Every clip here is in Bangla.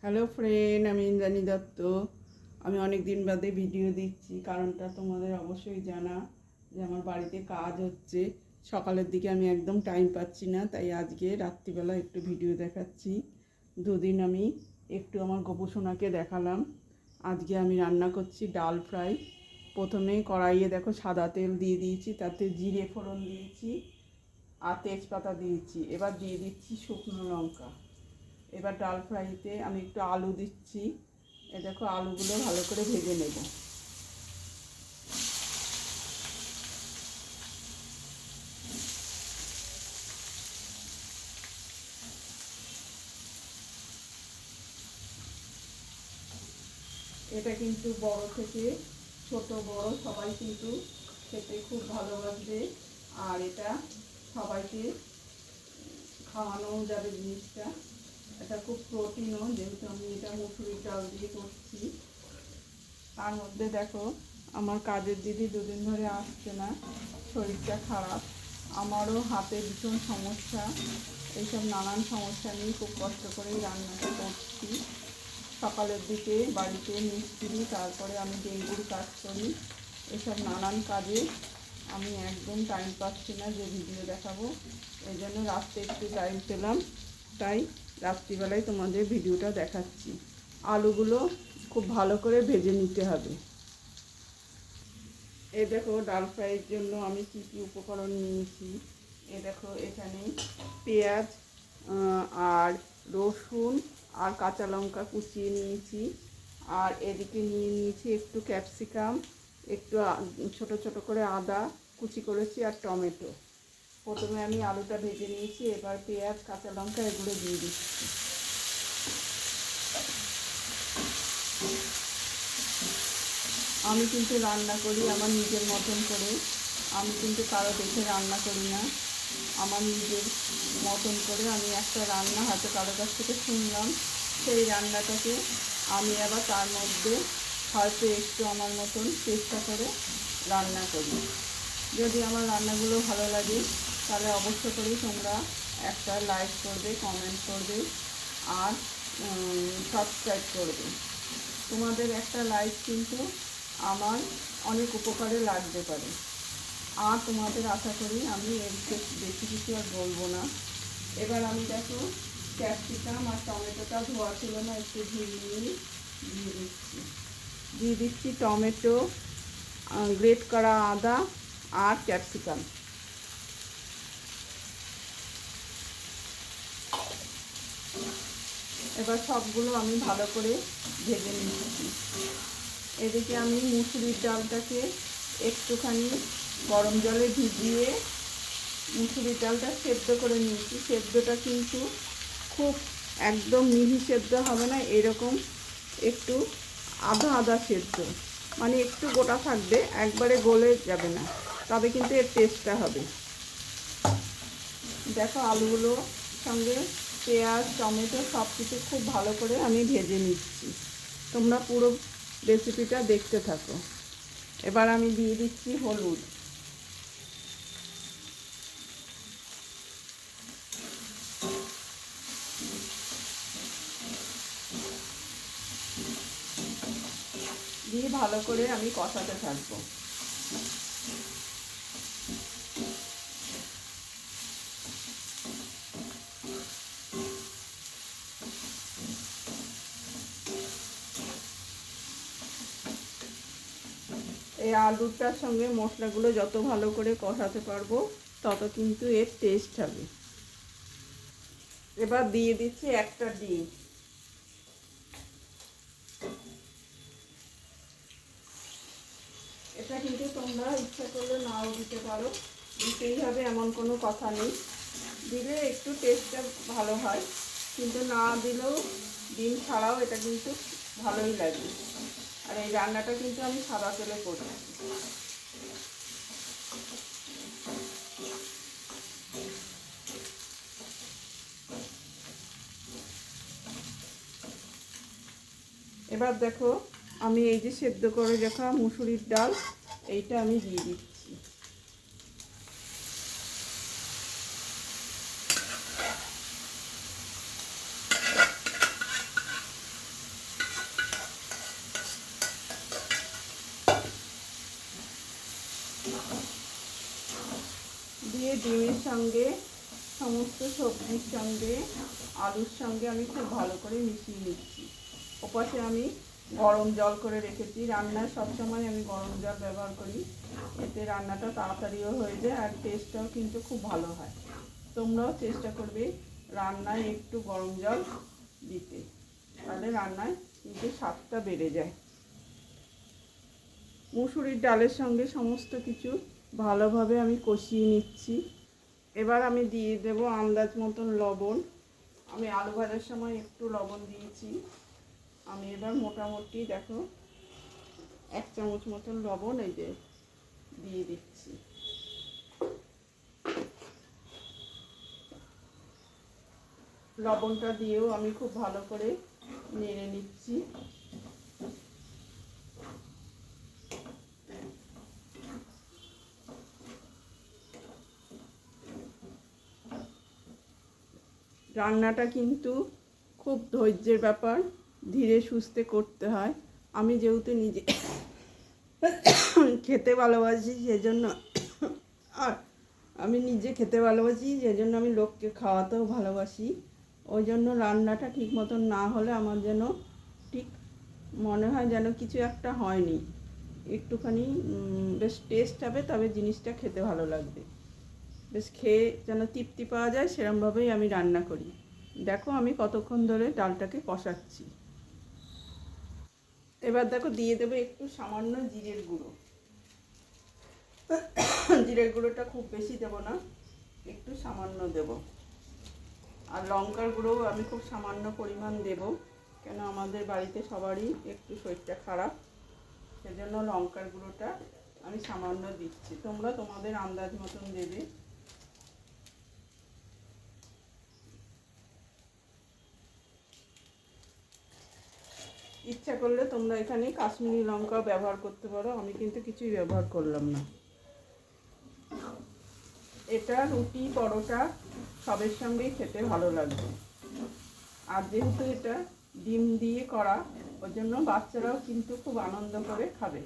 হ্যালো ফ্রেন্ড, আমি ইন্দ্রাণী দত্ত। আমি অনেক দিন বাদে ভিডিও দিচ্ছি, কারণটা তোমাদের অবশ্যই জানা যে আমার বাড়িতে কাজ হচ্ছে। সকালের দিকে আমি একদম টাইম পাচ্ছি না, তাই আজকে রাত্রিবেলা একটু ভিডিও দেখাচ্ছি। দুদিন আমি একটু আমার গোপুসোনাকে দেখালাম। আজকে আমি রান্না করছি ডাল ফ্রাই। প্রথমে কড়াইয়ে দেখো সাদা তেল দিয়ে দিয়েছি, তাতে জিরে ফোড়ন দিয়েছি আর তেজপাতা দিয়েছি। এবার দিয়ে দিচ্ছি শুকনো লঙ্কা। এবার ডাল ফ্রাইতে আমি একটু আলু দিচ্ছি। দেখো আলুগুলো ভালো করে ভেজে নেব। এটা কিন্তু বড় থেকে ছোট বড় সবাই কিন্তু খেতে খুব ভালোবাসবে, আর এটা সবাইকে খাওয়ানো যাবে জিনিসটা। এটা খুব প্রোটিনও, যেহেতু আমি এটা মুসুরির ডাল দিয়ে করছি। তার মধ্যে দেখো আমার কাজের দিদি দুদিন ধরে আসছে না, শরীরটা খারাপ। আমারও হাতে ভীষণ সমস্যা, এইসব নানান সমস্যা নিয়ে খুব কষ্ট করেই রান্নাটা করছি। সকালের দিকে বাড়িতে মিস্ত্রি, তারপরে আমি ডেঙ্গুর কাজ করি। এসব নানান কাজে আমি একদম টাইম পাচ্ছি না যে ভিডিও দেখাবো। এই জন্য রাত্রে একটু টাইম পেলাম, তাই রাত্রিবেলায় তোমাদের ভিডিওটা দেখাচ্ছি। আলুগুলো খুব ভালো করে ভেজে নিতে হবে। এই দেখো ডাল ফ্রাইয়ের জন্য আমি কী কী উপকরণ নিয়েছি। দেখো এখানে পেঁয়াজ আর রসুন আর কাঁচা লঙ্কা কুচিয়ে নিয়েছি। আর এদিকে নিয়ে নিয়েছি একটু ক্যাপসিকাম, একটু ছোট ছোট করে আদা কুচি করেছি, আর টমেটো। প্রথমে আমি আলুটা ভেজে নিয়েছি, এবার পেঁয়াজ কাঁচা লঙ্কা এগুলো দিয়ে দিচ্ছি। আমি কিন্তু রান্না করি আমার নিজের মতন করে, আমি কিন্তু কারো দেখে রান্না করি না। আমার নিজের মতন করে আমি একটা রান্না হয়তো কারো কাছ থেকে শুনলাম, সেই রান্নাটাকে আমি আবার তার মধ্যে হয়তো একটু আমার মতন চেষ্টা করে রান্না করি। যদি আমার রান্নাগুলো ভালো লাগে তাহলে অবশ্য করেই তোমরা একটা লাইক করবে, কমেন্ট করবে আর সাবস্ক্রাইব করবে। তোমাদের একটা লাইক কিন্তু আমার অনেক উপকারে লাগতে পারে। আর তোমাদের আশা করি আমি এর বেশি কিছু আর বলবো না। এবার আমি দেখো ক্যাপসিকাম আর টমেটোটা ধোয়া ছিল না, একটু ধুয়ে দিয়ে দিচ্ছি টমেটো, গ্রেট করা আদা আর ক্যাপসিকাম। এবার সবগুলো আমি ভালো করে ভেজে নিচ্ছি। এদিকে আমি মুসুরির ডালটাকে একটুখানি গরম জলে ভিজিয়ে মুসুরির ডালটা সেদ্ধ করে নিয়েছি। সেদ্ধটা কিন্তু খুব একদম মিহি সেদ্ধ হবে না, এরকম একটু আধা আধা সেদ্ধ, মানে একটু গোটা থাকবে, একবারে গলে যাবে না, তবে কিন্তু এর টেস্টটা হবে। দেখো আলুগুলো সঙ্গে পেঁয়াজ টমেটো সব কিছু খুব ভালো করে আমি ভেজে নিচ্ছি। তোমরা পুরো রেসিপিটা দেখতে থাকো। এবার আমি দিয়ে দিচ্ছি হলুদ। দিয়ে ভালো করে আমি কষাতে থাকবো। এই আলুটার সঙ্গে মশলাগুলো যত ভালো করে কষাতে পারবো তত কিন্তু এর টেস্ট হবে। এবার দিয়ে দিচ্ছি একটা ডিম। এটা কিন্তু তোমরা ইচ্ছা করলে নাও দিতে পারো, দিতেই হবে এমন কোনো কথা নেই। দিলে একটু টেস্টটা ভালো হয়, কিন্তু না দিলেও ডিম ছাড়াও এটা কিন্তু ভালোই লাগে। আর এই রান্নাটা কিন্তু আমি সাদা তেলে করি। এবার দেখো আমি এই যে সেদ্ধ করে রাখা মুসুরির ডাল, এইটা আমি দিয়ে দিচ্ছি। ডিমের সঙ্গে, সমস্ত সবজির সঙ্গে, আলুর সঙ্গে আমি খুব ভালো করে মিশিয়ে নিচ্ছি। ওপাশে আমি গরম জল করে রেখেছি। রান্নায় সবসময় আমি গরম জল ব্যবহার করি, এতে রান্নাটা তাড়াতাড়িও হয়ে যায় আর টেস্টটাও কিন্তু খুব ভালো হয়। তোমরাও চেষ্টা করবে রান্নায় একটু গরম জল দিতে, তাহলে রান্নায় কিন্তু স্বাদটা বেড়ে যায়। মুসুরির ডালের সঙ্গে সমস্ত কিছু ভালোভাবে আমি কষিয়ে নিচ্ছি। এবার আমি দিয়ে দেব আন্দাজ মতন লবণ। আমি আলু ভাজার সময় একটু লবণ দিয়েছি। আমি এবার মোটামুটি দেখো 1 চামচ মতন লবণ এই যে দিয়ে দিচ্ছি। লবণটা দিয়েও আমি খুব ভালো করে নেড়ে নিচ্ছি। রান্নাটা কিন্তু খুব ধৈর্যের ব্যাপার, ধীরে সুস্থে করতে হয়। আমি যেহেতু নিজে খেতে ভালোবাসি সেজন্য, আর আমি নিজে খেতে ভালোবাসি সেজন্য আমি লোককে খাওয়াতেও ভালোবাসি। ওই জন্য রান্নাটা ঠিক মতন না হলে আমার যেন ঠিক মনে হয় যেন কিছু একটা হয়নি। একটুখানি বেশ টেস্ট হবে, তবে জিনিসটা খেতে ভালো লাগবে। বেশ খেয়ে যেন তৃপ্তি পাওয়া যায় সেরমভাবেই আমি রান্না করি। দেখো আমি কতক্ষণ ধরে ডালটাকে কষাচ্ছি। এবার দেখো দিয়ে দেবো একটু সামান্য জিরের গুঁড়ো। জিরের গুঁড়োটা খুব বেশি দেব না, একটু সামান্য দেব। আর লঙ্কার গুঁড়োও আমি খুব সামান্য পরিমাণ দেব, কেন আমাদের বাড়িতে সবারই একটু শরীরটা খারাপ, সেজন্য লঙ্কার গুঁড়োটা আমি সামান্য দিচ্ছি। তোমরা তোমাদের আন্দাজ মতন দেবে। ইচ্ছা করলে তোমরা এখানে কাশ্মীরি লঙ্কাও ব্যবহার করতে পারো, আমি কিন্তু কিছুই ব্যবহার করলাম না। এটা রুটি পরোটা সবের সঙ্গেই খেতে ভালো লাগবে। আর যেহেতু এটা ডিম দিয়ে করা, ওই জন্য বাচ্চারাও কিন্তু খুব আনন্দ করে খাবে।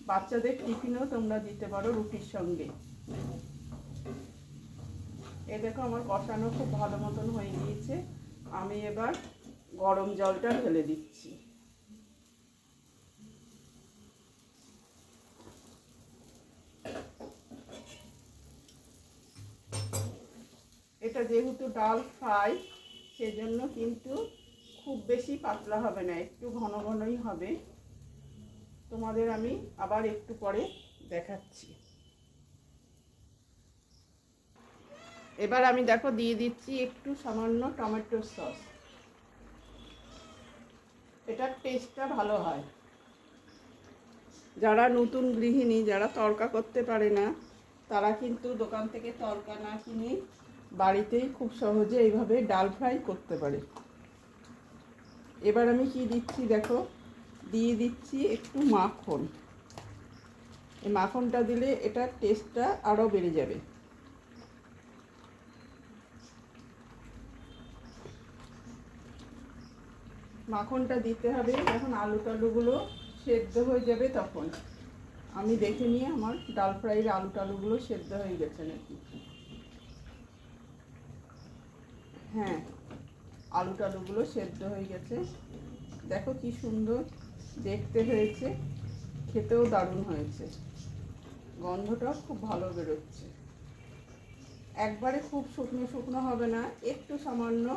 বাচ্চাদের টিফিনও তোমরা দিতে পারো রুটির সঙ্গে। এই দেখো আমার কষানো খুব ভালো মতন হয়ে গিয়েছে। আমি এবার গরম জলটা ঢেলে দিচ্ছি। এটা যেহেতু ডাল ফ্রাই, সেজন্য কিন্তু খুব বেশি পাতলা হবে না, একটু ঘন ঘনই হবে। তোমাদের আমি আবার একটু পরে দেখাচ্ছি। এবার আমি দেখো দিয়ে দিচ্ছি একটু সামান্য টমেটো সস। এটার টেস্টটা ভালো হয়। যারা নতুন গৃহিণী, যারা তড়কা করতে পারে না, তারা কিন্তু দোকান থেকে তড়কা না কিনে বাড়িতেই খুব সহজে এইভাবে ডাল ফ্রাই করতে পারে। এবার আমি কি দিচ্ছি দেখো, দিয়ে দিচ্ছি একটু মাখন। এই মাখনটা দিলে এটার টেস্টটা আরও বেড়ে যাবে। মাখনটা দিতে হবে যখন আলু টালুগুলো সেদ্ধ হয়ে যাবে, তখন আমি দেখে নিয়ে আমার ডাল ফ্রাইয়ের আলু টালুগুলো সেদ্ধ হয়ে গেছে নাকি। হ্যাঁ, আলু টালুগুলো সেদ্ধ হয়ে গেছে। দেখো কি সুন্দর দেখতে হয়েছে, খেতেও দারুণ হয়েছে, গন্ধটাও খুব ভালো বেরোচ্ছে। একবারে খুব শুকনো শুকনো হবে না, একটু সামান্য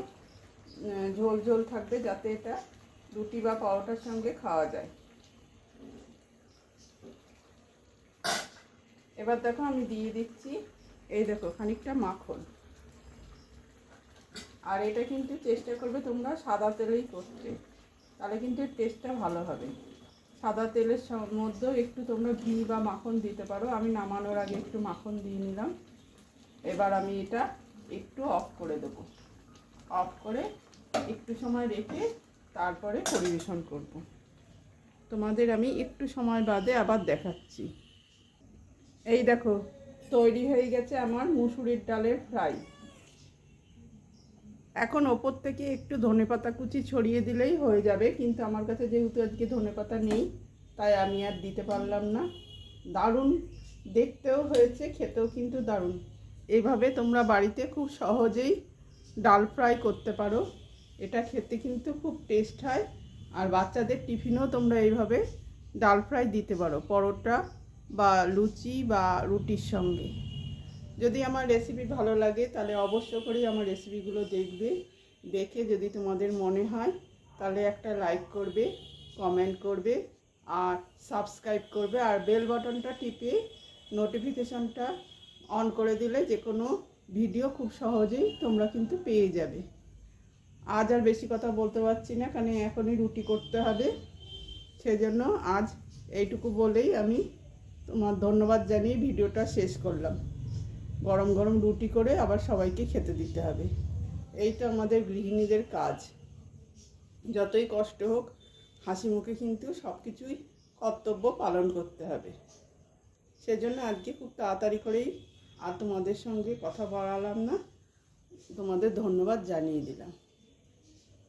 ঝোল ঝোল থাকবে, যাতে এটা রুটি বা পরোটার সঙ্গে খাওয়া যায়। এবার দেখো আমি দিয়ে দিচ্ছি, এই দেখো খানিকটা মাখন। আর এটা কিন্তু চেষ্টা করবে তোমরা সাদা তেলেই করতে, তাহলে কিন্তু টেস্টটা ভালো হবে। সাদা তেলের মধ্যেও একটু তোমরা ঘি বা মাখন দিতে পারো। আমি নামানোর আগে একটু মাখন দিয়ে নিলাম। এবার আমি এটা একটু অফ করে দেবো। অফ করে একটু সময় রেখে তারপরে পরিবেশন করব। তোমাদের আমি একটু সময় বাদে আবার দেখাচ্ছি। এই দেখো তৈরি হয়ে গেছে আমার মুসুরির ডালের ফ্রাই। এখন ওপর থেকে একটু ধনেপাতা কুচি ছড়িয়ে দিলেই হয়ে যাবে, কিন্তু আমার কাছে যেহেতু আজকে ধনেপাতা নেই, তাই আমি আর দিতে পারলাম না। দারুণ দেখতেও হয়েছে, খেতেও কিন্তু দারুণ। এইভাবে তোমরা বাড়িতে খুব সহজেই ডাল ফ্রাই করতে পারো। এটা খেতে কিন্তু খুব টেস্ট হয়। আর বাচ্চাদের টিফিনেও তোমরা এইভাবে ডাল ফ্রাই দিতে পারো, পরোটা বা লুচি বা রুটির সঙ্গে। যদি আমার রেসিপি ভালো লাগে তাহলে অবশ্য করেই আমার রেসিপিগুলো দেখবে। দেখে যদি তোমাদের মনে হয় তাহলে একটা লাইক করবে, কমেন্ট করবে আর সাবস্ক্রাইব করবে। আর বেল বাটনটা টিপে নোটিফিকেশনটা অন করে দিলে যে কোনো ভিডিও খুব সহজেই তোমরা কিন্তু পেয়ে যাবে। আজ আর বেশি কথা বলতে পারছি না, কারণ এখনই রুটি করতে হবে। সেজন্য আজ এইটুকু বলেই আমি তোমার ধন্যবাদ জানিয়ে ভিডিওটা শেষ করলাম। গরম গরম রুটি করে আবার সবাইকে খেতে দিতে হবে। এই তো আমাদের গৃহিণীদের কাজ। যতই কষ্ট হোক হাসি মুখে কিন্তু সব কিছুই কর্তব্য পালন করতে হবে। সেজন্য আজকে খুব তাড়াতাড়ি করেই আর তোমাদের সঙ্গে কথা বাড়ালাম না, তোমাদের ধন্যবাদ জানিয়ে দিলাম।